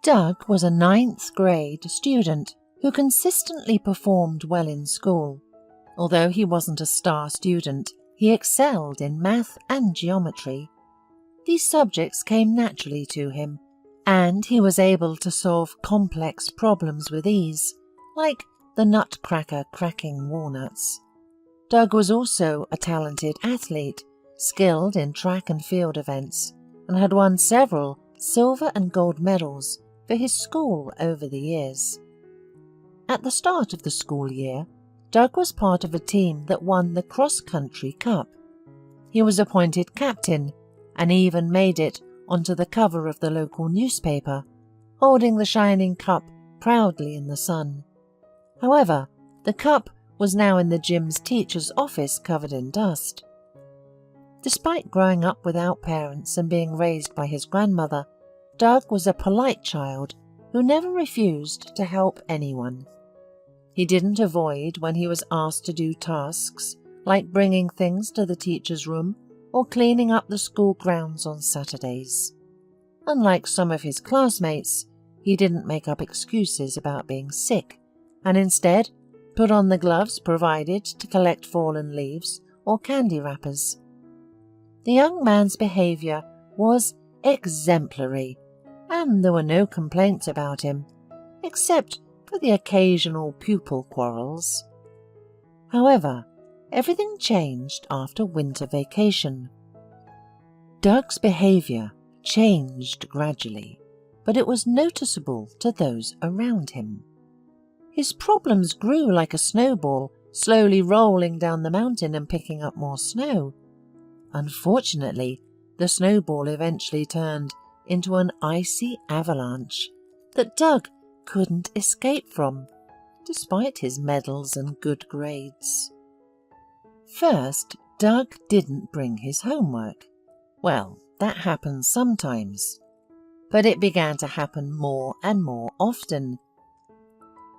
Doug was a 9th grade student who consistently performed well in school. Although he wasn't a star student, he excelled in math and geometry. These subjects came naturally to him, and he was able to solve complex problems with ease, like the nutcracker cracking walnuts. Doug was also a talented athlete, skilled in track and field events, and had won several silver and gold medals for his school over the years. At the start of the school year, Doug was part of a team that won the cross-country cup. He was appointed captain and even made it onto the cover of the local newspaper, holding the shining cup proudly in the sun. However, the cup was now in the gym's teacher's office covered in dust. Despite growing up without parents and being raised by his grandmother, Doug was a polite child who never refused to help anyone. He didn't avoid when he was asked to do tasks like bringing things to the teacher's room or cleaning up the school grounds on Saturdays. Unlike some of his classmates, he didn't make up excuses about being sick and instead put on the gloves provided to collect fallen leaves or candy wrappers. The young man's behaviour was exemplary, and there were no complaints about him, except for the occasional pupil quarrels. However, everything changed after winter vacation. Doug's behaviour changed gradually, but it was noticeable to those around him. His problems grew like a snowball, slowly rolling down the mountain and picking up more snow. Unfortunately, the snowball eventually turned into an icy avalanche that Doug couldn't escape from, despite his medals and good grades. First, Doug didn't bring his homework. Well, that happens sometimes, but it began to happen more and more often,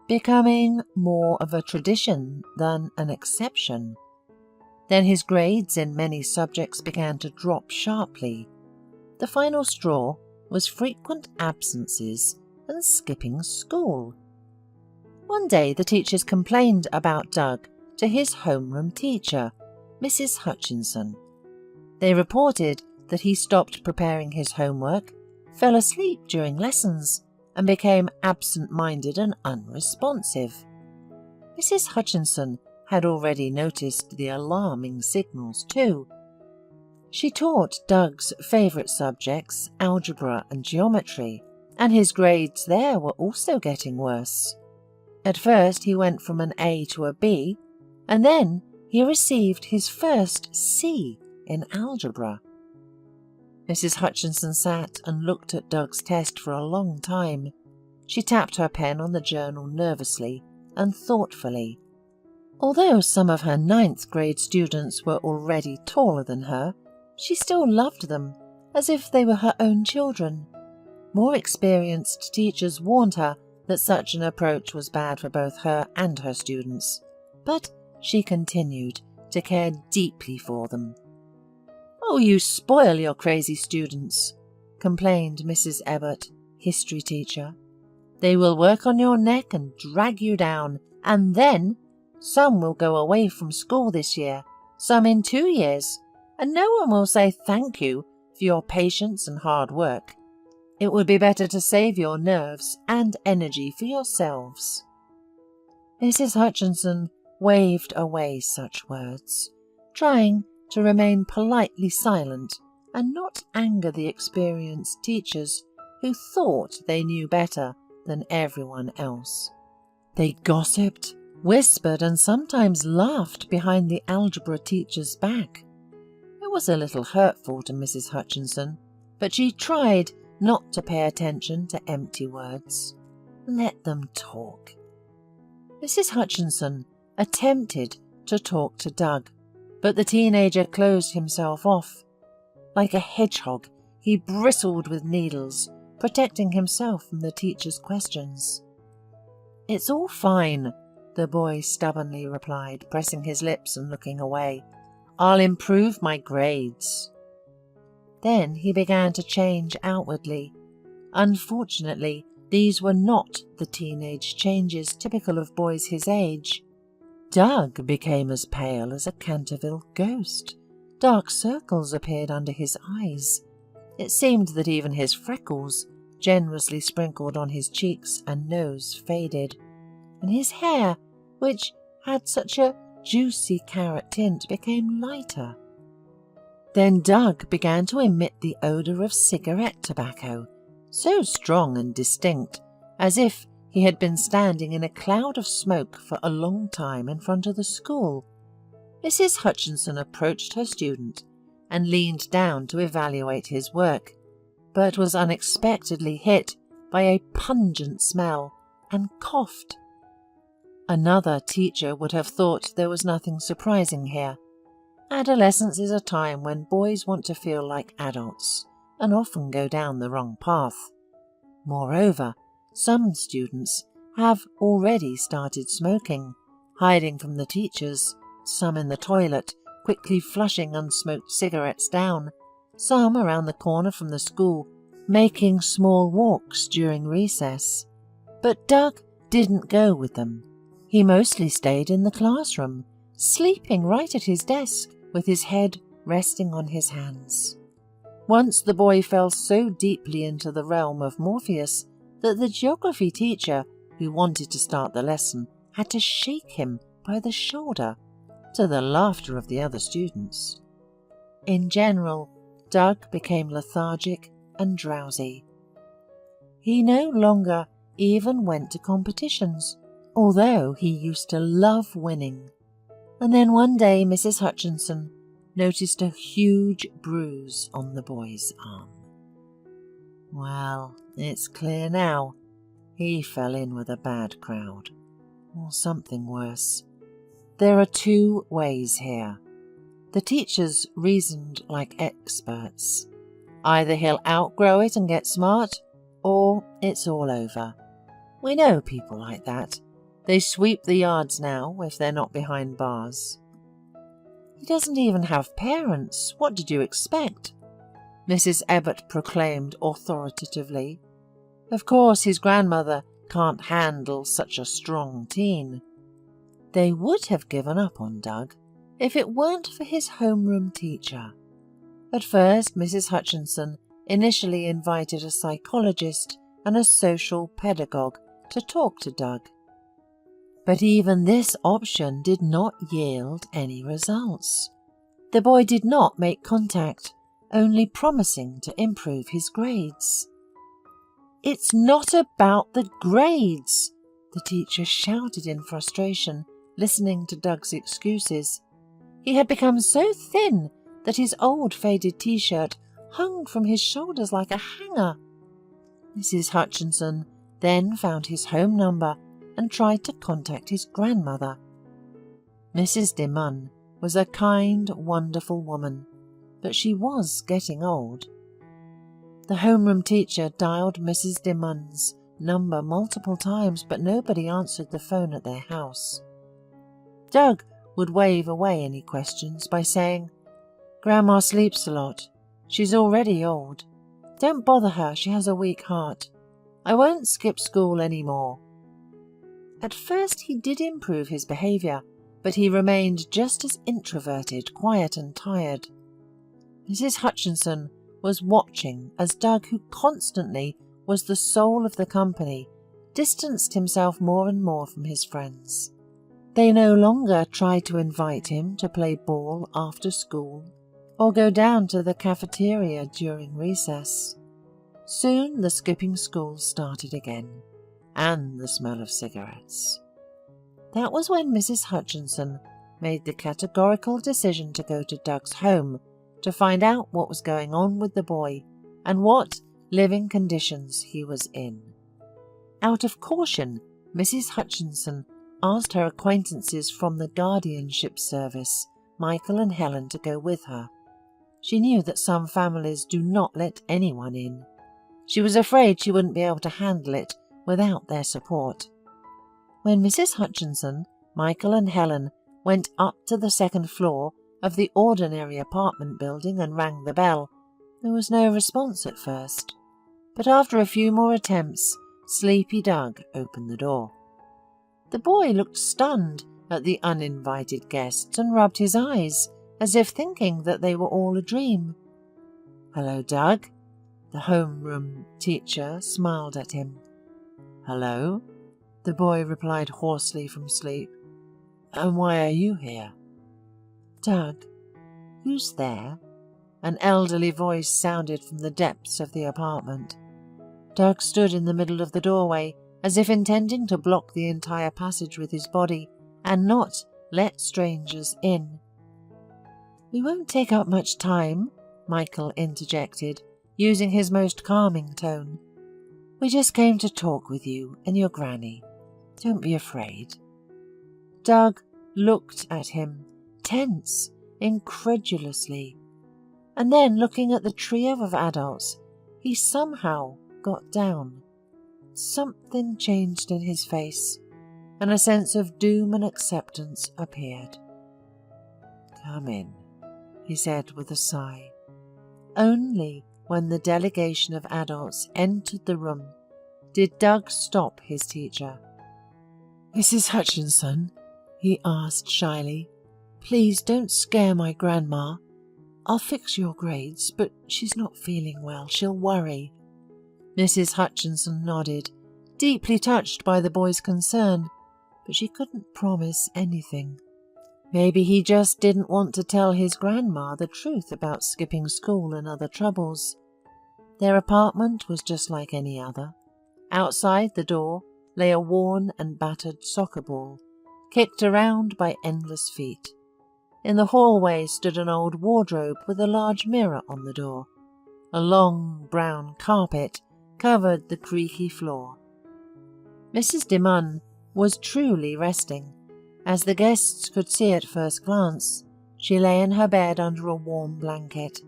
becoming more of a tradition than an exception. Then his grades in many subjects began to drop sharply. The final straw was frequent absences and skipping school. One day the teachers complained about Doug to his homeroom teacher, Mrs. Hutchinson. They reported that he stopped preparing his homework, fell asleep during lessons, and became absent-minded and unresponsive. Mrs. Hutchinson had already noticed the alarming signals too. She taught Doug's favourite subjects, algebra and geometry, and his grades there were also getting worse. At first he went from an A to a B, and then he received his first C in algebra. Mrs. Hutchinson sat and looked at Doug's test for a long time. She tapped her pen on the journal nervously and thoughtfully. Although some of her 9th grade students were already taller than her, she still loved them as if they were her own children. More experienced teachers warned her that such an approach was bad for both her and her students, but she continued to care deeply for them. "Oh, you spoil your crazy students," complained Mrs. Ebbott, history teacher. "They will work on your neck and drag you down, and then some will go away from school this year, some in 2 years, and no one will say thank you for your patience and hard work. It would be better to save your nerves and energy for yourselves." Mrs. Hutchinson waved away such words, trying to remain politely silent and not anger the experienced teachers who thought they knew better than everyone else. They gossiped, whispered, and sometimes laughed behind the algebra teacher's back. It was a little hurtful to Mrs. Hutchinson, but she tried not to pay attention to empty words. Let them talk. Mrs. Hutchinson attempted to talk to Doug, but the teenager closed himself off. Like a hedgehog, he bristled with needles, protecting himself from the teacher's questions. "It's all fine," the boy stubbornly replied, pressing his lips and looking away. "I'll improve my grades." Then he began to change outwardly. Unfortunately, these were not the teenage changes typical of boys his age. Doug became as pale as a Canterville ghost. Dark circles appeared under his eyes. It seemed that even his freckles, generously sprinkled on his cheeks and nose, faded, and his hair, which had such a juicy carrot tint, became lighter. Then Doug began to emit the odour of cigarette tobacco, so strong and distinct, as if he had been standing in a cloud of smoke for a long time in front of the school. Mrs. Hutchinson approached her student and leaned down to evaluate his work, but was unexpectedly hit by a pungent smell and coughed. Another teacher would have thought there was nothing surprising here. Adolescence is a time when boys want to feel like adults and often go down the wrong path. Moreover, some students have already started smoking, hiding from the teachers, some in the toilet, quickly flushing unsmoked cigarettes down, some around the corner from the school, making small walks during recess. But Doug didn't go with them. He mostly stayed in the classroom, sleeping right at his desk with his head resting on his hands. Once the boy fell so deeply into the realm of Morpheus that the geography teacher, who wanted to start the lesson, had to shake him by the shoulder, to the laughter of the other students. In general, Doug became lethargic and drowsy. He no longer even went to competitions, although he used to love winning. And then one day Mrs. Hutchinson noticed a huge bruise on the boy's arm. Well, it's clear now. He fell in with a bad crowd, or something worse. There are two ways here. The teachers reasoned like experts. Either he'll outgrow it and get smart, or it's all over. We know people like that. They sweep the yards now if they're not behind bars. He doesn't even have parents. What did you expect? Mrs. Ebbott proclaimed authoritatively. Of course his grandmother can't handle such a strong teen. They would have given up on Doug if it weren't for his homeroom teacher. At first, Mrs. Hutchinson initially invited a psychologist and a social pedagogue to talk to Doug. But even this option did not yield any results. The boy did not make contact, only promising to improve his grades. "It's not about the grades," the teacher shouted in frustration, listening to Doug's excuses. He had become so thin that his old faded t-shirt hung from his shoulders like a hanger. Mrs. Hutchinson then found his home number and tried to contact his grandmother. Mrs. de Munn was a kind, wonderful woman, but she was getting old. The homeroom teacher dialed Mrs. de Munn's number multiple times, but nobody answered the phone at their house. Doug would wave away any questions by saying, "Grandma sleeps a lot. She's already old. Don't bother her, she has a weak heart. I won't skip school any more." At first he did improve his behaviour, but he remained just as introverted, quiet and tired. Mrs. Hutchinson was watching as Doug, who constantly was the soul of the company, distanced himself more and more from his friends. They no longer tried to invite him to play ball after school or go down to the cafeteria during recess. Soon the skipping school started again, and the smell of cigarettes. That was when Mrs. Hutchinson made the categorical decision to go to Doug's home to find out what was going on with the boy and what living conditions he was in. Out of caution, Mrs. Hutchinson asked her acquaintances from the guardianship service, Michael and Helen, to go with her. She knew that some families do not let anyone in. She was afraid she wouldn't be able to handle it without their support. When Mrs. Hutchinson, Michael and Helen went up to the second floor of the ordinary apartment building and rang the bell, there was no response at first. But after a few more attempts, Sleepy Doug opened the door. The boy looked stunned at the uninvited guests and rubbed his eyes, as if thinking that they were all a dream. "Hello, Doug." The homeroom teacher smiled at him. "Hello," the boy replied hoarsely from sleep. "And why are you here?" "Doug, who's there?" An elderly voice sounded from the depths of the apartment. Doug stood in the middle of the doorway, as if intending to block the entire passage with his body and not let strangers in. "We won't take up much time," Michael interjected, using his most calming tone. "We just came to talk with you and your granny. Don't be afraid." Doug looked at him, tense, incredulously, and then, looking at the trio of adults, he somehow got down. Something changed in his face, and a sense of doom and acceptance appeared. "Come in," he said with a sigh. Only when the delegation of adults entered the room did Doug stop his teacher. "Mrs. Hutchinson," he asked shyly, "please don't scare my grandma. I'll fix your grades, but she's not feeling well. She'll worry." Mrs. Hutchinson nodded, deeply touched by the boy's concern, but she couldn't promise anything. Maybe he just didn't want to tell his grandma the truth about skipping school and other troubles. Their apartment was just like any other. Outside the door lay a worn and battered soccer ball, kicked around by endless feet. In the hallway stood an old wardrobe with a large mirror on the door. A long brown carpet covered the creaky floor. Mrs. DeMunn was truly resting. As the guests could see at first glance, she lay in her bed under a warm blanket.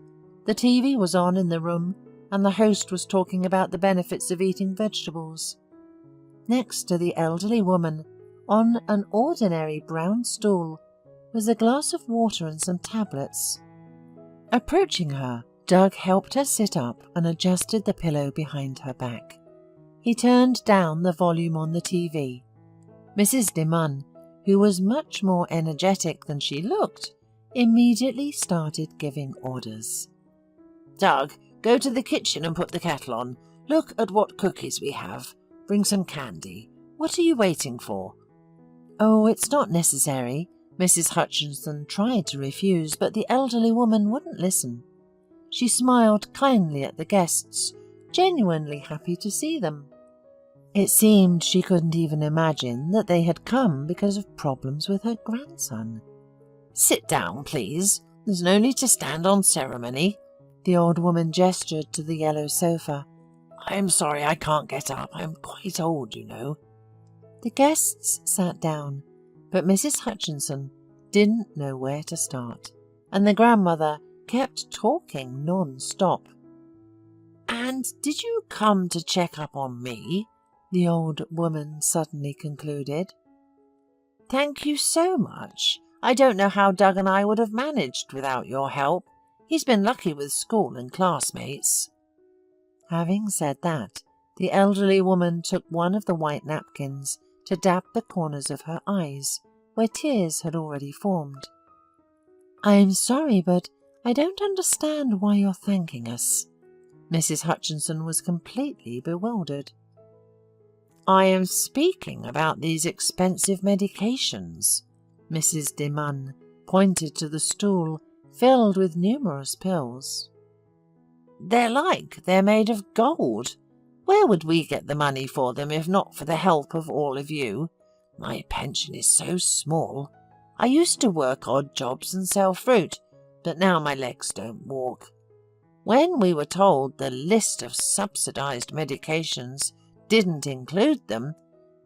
The TV was on in the room, and the host was talking about the benefits of eating vegetables. Next to the elderly woman, on an ordinary brown stool, was a glass of water and some tablets. Approaching her, Doug helped her sit up and adjusted the pillow behind her back. He turned down the volume on the TV. Mrs. DeMunn, who was much more energetic than she looked, immediately started giving orders. "Doug, go to the kitchen and put the kettle on. Look at what cookies we have. Bring some candy. What are you waiting for?" "Oh, it's not necessary." Mrs. Hutchinson tried to refuse, but the elderly woman wouldn't listen. She smiled kindly at the guests, genuinely happy to see them. It seemed she couldn't even imagine that they had come because of problems with her grandson. "Sit down, please. There's no need to stand on ceremony." The old woman gestured to the yellow sofa. "I'm sorry I can't get up. I'm quite old, you know." The guests sat down, but Mrs. Hutchinson didn't know where to start, and the grandmother kept talking non-stop. "And did you come to check up on me?" the old woman suddenly concluded. "Thank you so much. I don't know how Doug and I would have managed without your help. He's been lucky with school and classmates." Having said that, the elderly woman took one of the white napkins to dab the corners of her eyes, where tears had already formed. "I'm sorry, but I don't understand why you're thanking us." Mrs. Hutchinson was completely bewildered. "I am speaking about these expensive medications." Mrs. DeMunn pointed to the stool filled with numerous pills. They're made of gold. Where would we get the money for them if not for the help of all of you? My pension is so small. I used to work odd jobs and sell fruit, but now my legs don't walk. When we were told the list of subsidized medications didn't include them,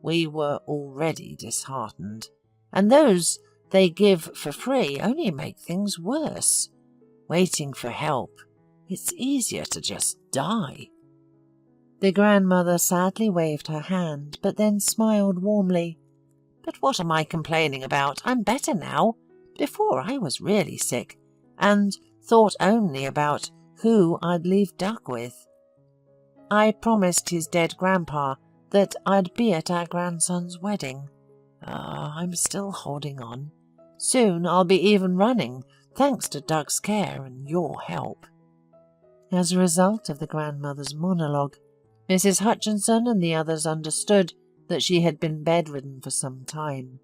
we were already disheartened, and those they give for free only make things worse. Waiting for help, it's easier to just die." The grandmother sadly waved her hand, but then smiled warmly. "But what am I complaining about? I'm better now. Before I was really sick, and thought only about who I'd leave Doug with. I promised his dead grandpa that I'd be at our grandson's wedding. I'm still holding on. Soon I'll be even running, thanks to Doug's care and your help." As a result of the grandmother's monologue, Mrs. Hutchinson and the others understood that she had been bedridden for some time.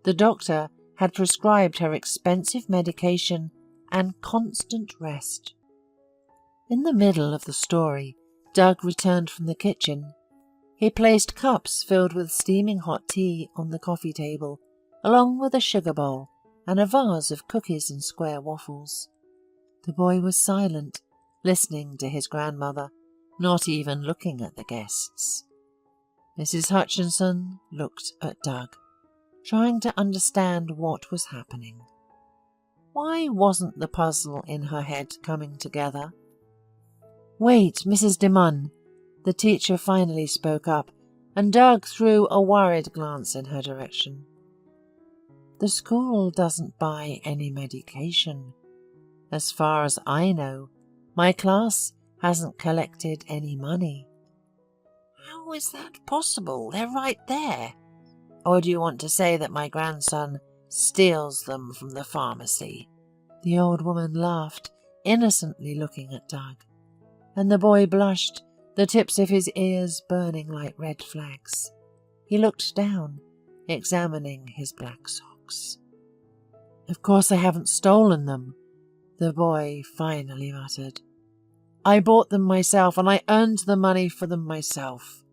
The doctor had prescribed her expensive medication and constant rest. In the middle of the story, Doug returned from the kitchen. He placed cups filled with steaming hot tea on the coffee table, along with a sugar bowl and a vase of cookies and square waffles. The boy was silent, listening to his grandmother, not even looking at the guests. Mrs. Hutchinson looked at Doug, trying to understand what was happening. Why wasn't the puzzle in her head coming together? "Wait, Mrs. DeMunn," the teacher finally spoke up, and Doug threw a worried glance in her direction. "The school doesn't buy any medication. As far as I know, my class hasn't collected any money." "How is that possible? They're right there. Or do you want to say that my grandson steals them from the pharmacy?" The old woman laughed, innocently looking at Doug, and the boy blushed, the tips of his ears burning like red flags. He looked down, examining his black socks. "Of course I haven't stolen them," the boy finally muttered. "I bought them myself, and I earned the money for them myself."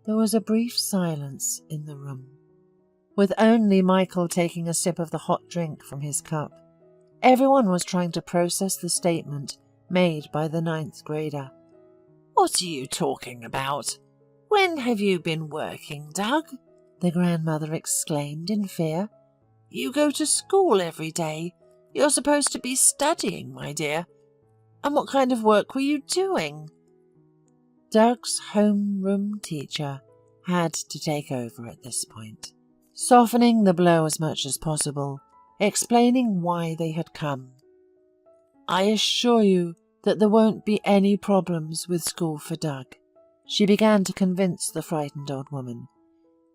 There was a brief silence in the room, with only Michael taking a sip of the hot drink from his cup. Everyone was trying to process the statement made by the 9th grader. "What are you talking about? When have you been working, Doug?" the grandmother exclaimed in fear. "You go to school every day. You're supposed to be studying, my dear. And what kind of work were you doing?" Doug's homeroom teacher had to take over at this point, softening the blow as much as possible, explaining why they had come. "I assure you that there won't be any problems with school for Doug," she began to convince the frightened old woman.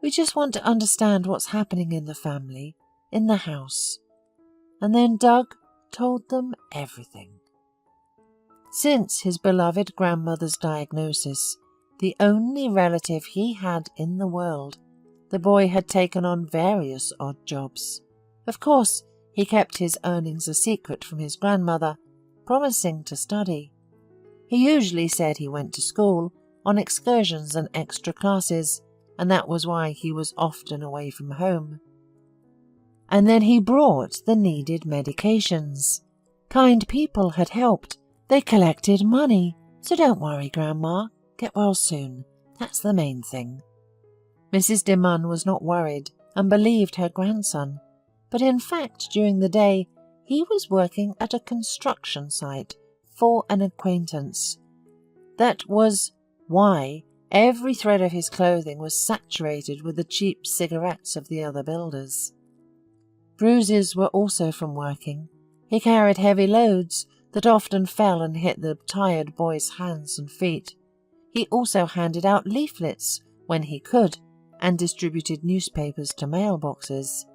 "We just want to understand what's happening in the family, in the house." And then Doug told them everything. Since his beloved grandmother's diagnosis, the only relative he had in the world, the boy had taken on various odd jobs. Of course, he kept his earnings a secret from his grandmother, promising to study. He usually said he went to school, on excursions and extra classes, and that was why he was often away from home. And then he brought the needed medications. Kind people had helped. They collected money. So don't worry, Grandma. Get well soon. That's the main thing. Mrs. DeMunn was not worried and believed her grandson, but in fact during the day he was working at a construction site for an acquaintance. That was why every thread of his clothing was saturated with the cheap cigarettes of the other builders. Bruises were also from working. He carried heavy loads that often fell and hit the tired boy's hands and feet. He also handed out leaflets when he could and distributed newspapers to mailboxes.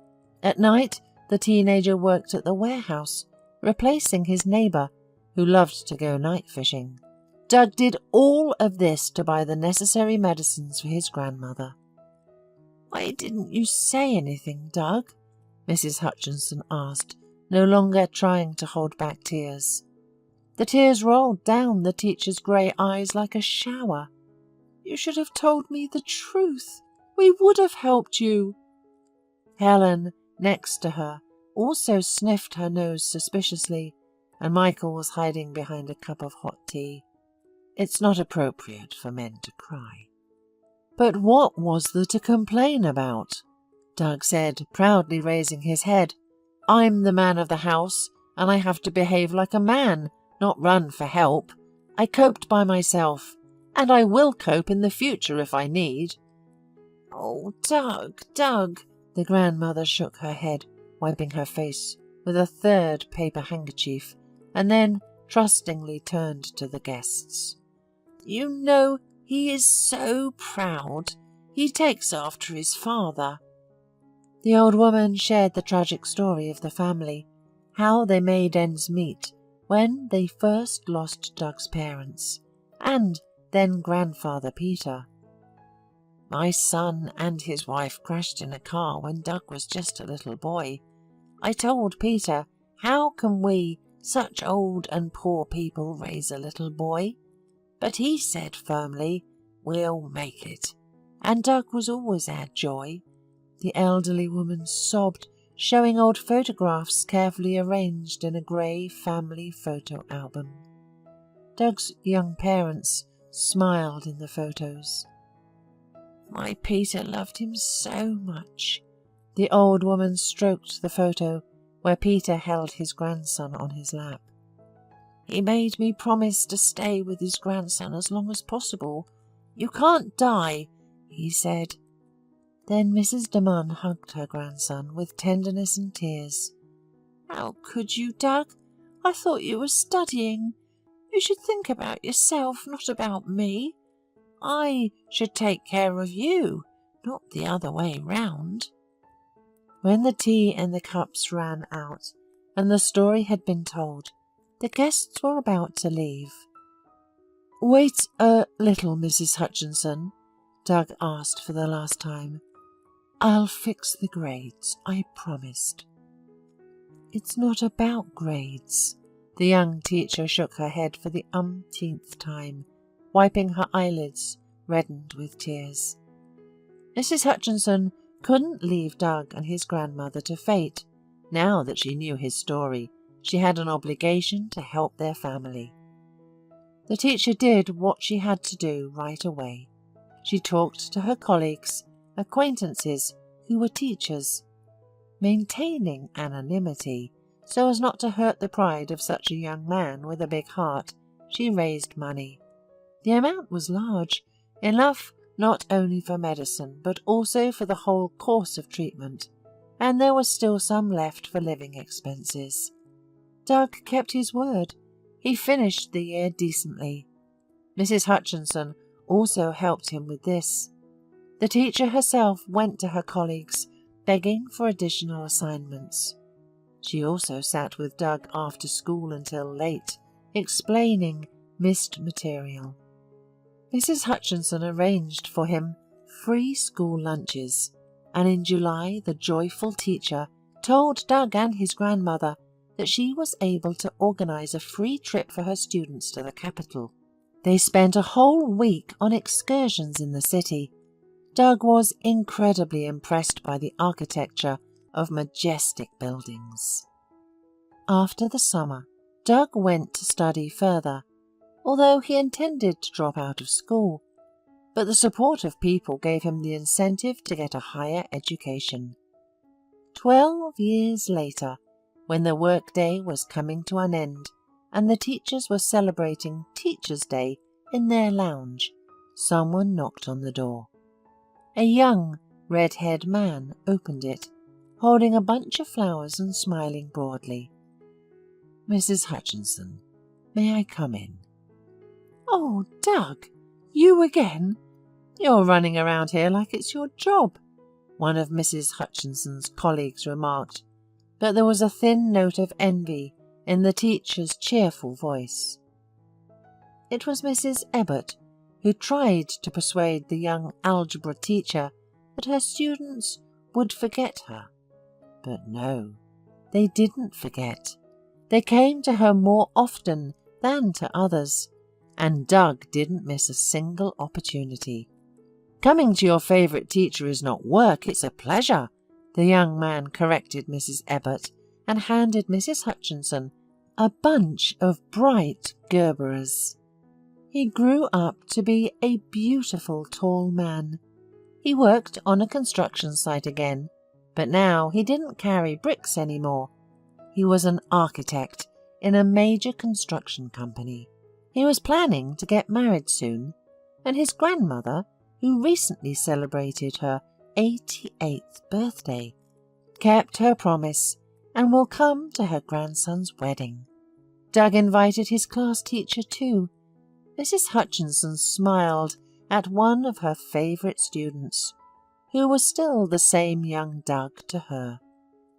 At night, the teenager worked at the warehouse, replacing his neighbour, who loved to go night fishing. Doug did all of this to buy the necessary medicines for his grandmother. "Why didn't you say anything, Doug?" Mrs. Hutchinson asked, no longer trying to hold back tears. The tears rolled down the teacher's grey eyes like a shower. "You should have told me the truth. We would have helped you." Helen, next to her, also sniffed her nose suspiciously, and Michael was hiding behind a cup of hot tea. It's not appropriate for men to cry. "But what was there to complain about?" Doug said, proudly raising his head. "I'm the man of the house, and I have to behave like a man, not run for help. I coped by myself, and I will cope in the future if I need." "Oh, Doug, the grandmother shook her head, wiping her face with a third paper handkerchief, and then trustingly turned to the guests. "You know He is so proud. He takes after his father." The old woman shared the tragic story of the family, how they made ends meet when they first lost Doug's parents, and then grandfather Peter. "My son and his wife crashed in a car when Doug was just a little boy. I told Peter, how can we, such old and poor people, raise a little boy? But he said firmly, 'We'll make it.' And Doug was always our joy." The elderly woman sobbed, showing old photographs carefully arranged in a grey family photo album. Doug's young parents smiled in the photos. "My Peter loved him so much." The old woman stroked the photo where Peter held his grandson on his lap. "He made me promise to stay with his grandson as long as possible. 'You can't die,' he said." Then Mrs. de Man hugged her grandson with tenderness and tears. "How could you, Doug? I thought you were studying. You should think about yourself, not about me. I should take care of you, not the other way round." When the tea and the cups ran out, and the story had been told, the guests were about to leave. "Wait a little, Mrs. Hutchinson," Doug asked for the last time. "I'll fix the grades, I promised." "It's not about grades." The young teacher shook her head for the umpteenth time, wiping her eyelids reddened with tears. Mrs. Hutchinson couldn't leave Doug and his grandmother to fate. Now that she knew his story, she had an obligation to help their family. The teacher did what she had to do right away. She talked to her colleagues, acquaintances who were teachers. Maintaining anonymity so as not to hurt the pride of such a young man with a big heart, she raised money. The amount was large, enough not only for medicine but also for the whole course of treatment, and there was still some left for living expenses. Doug kept his word. He finished the year decently. Mrs. Hutchinson also helped him with this. The teacher herself went to her colleagues, begging for additional assignments. She also sat with Doug after school until late, explaining missed material. Mrs. Hutchinson arranged for him free school lunches, and in July the joyful teacher told Doug and his grandmother that she was able to organize a free trip for her students to the capital. They spent a whole week on excursions in the city. Doug was incredibly impressed by the architecture of majestic buildings. After the summer, Doug went to study further, although he intended to drop out of school, but the support of people gave him the incentive to get a higher education. 12 years later, when the workday was coming to an end and the teachers were celebrating Teachers' Day in their lounge, someone knocked on the door. A young, red-haired man opened it, holding a bunch of flowers and smiling broadly. "Mrs. Hutchinson, may I come in?" "Oh, Doug, you again? You're running around here like it's your job," one of Mrs. Hutchinson's colleagues remarked, but there was a thin note of envy in the teacher's cheerful voice. It was Mrs. Ebbott, who tried to persuade the young algebra teacher that her students would forget her. But no, they didn't forget. They came to her more often than to others, and Doug didn't miss a single opportunity. "Coming to your favourite teacher is not work, it's a pleasure," the young man corrected Mrs. Ebbott and handed Mrs. Hutchinson a bunch of bright Gerberas. He grew up to be a beautiful tall man. He worked on a construction site again, but now he didn't carry bricks anymore. He was an architect in a major construction company. He was planning to get married soon, and his grandmother, who recently celebrated her 88th birthday, kept her promise and will come to her grandson's wedding. Doug invited his class teacher too. Mrs. Hutchinson smiled at one of her favourite students, who was still the same young Doug to her.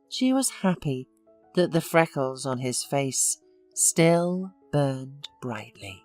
She was happy that the freckles on his face still burned brightly.